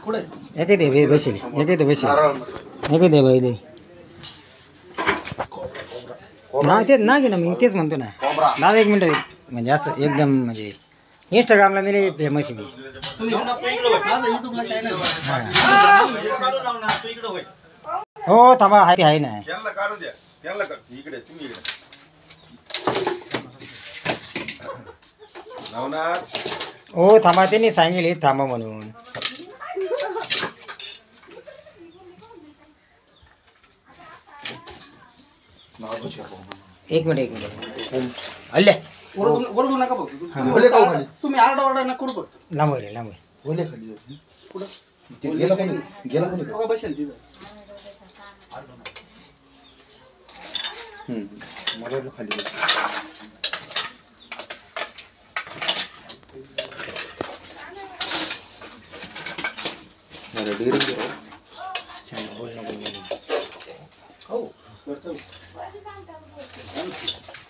एक दे भाई बसेल एक दे बसेल एक दे भाई दे ना ते ना घे ना मी तेच म्हणतो ना दादा 1 मिनिट म्हणजे असं एकदम म्हणजे इंस्टाग्रामला मी फेमस आहे मी हो थांबा आहे ना हो थांबा त्यांनी सांगितले थांबा म्हणून एक मिनिट अल्ले ओरडू नका बघ तुम्ही आरडा नका करू फक्त लांब बोले खाली कुठं गेला कोणी बसेल तिथं मला खाली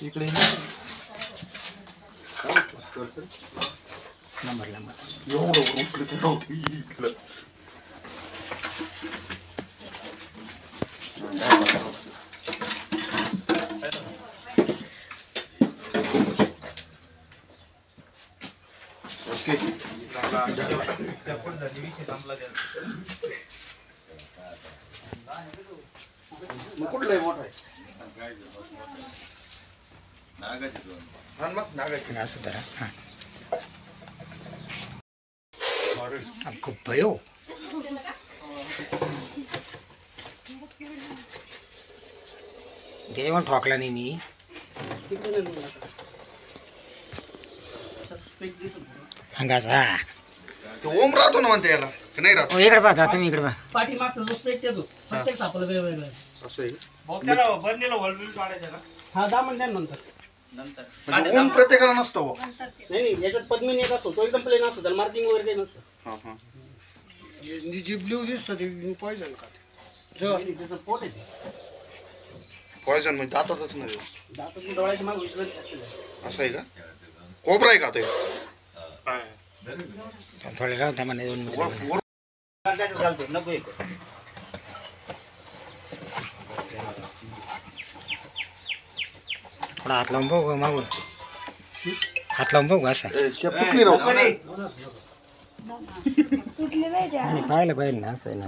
इकडे नंबर कुठलं मोठा आहे असं तर खूप भयो जेवण ठोकला नाही मी हंगाचा ओम राहतो ना म्हणते याला नाही राहतो इकडे बघा तुम्ही इकडे बघा पाठीमागचा जो स्पेक येतो प्रत्येक सापाला वेगवेगळा असं आहे हा दामन द्या नंतर म्हणजे ओम प्रत्येकाला नसतो नाही याच्यात पद्मिनी एक असतो तो एकदम प्लेन असतो त्याला मार्किंग वगैरे काही नसतं जी ब्ल्यू दिसतो ते पॉयझन का त्याचं पोट आहे पॉयझन म्हणजे दातातच नाही दातातून डोळ्याच्या मागे विश्रांती असेल असं आहे का कोबरा आहे का ते थोडे राहू त्या म्हणे 2 मिनिट नको थोडा हात लावून बघू मागून हात लावून बघू असं फुटली राहू आणि पाहायला पाहिजे ना असं आहे ना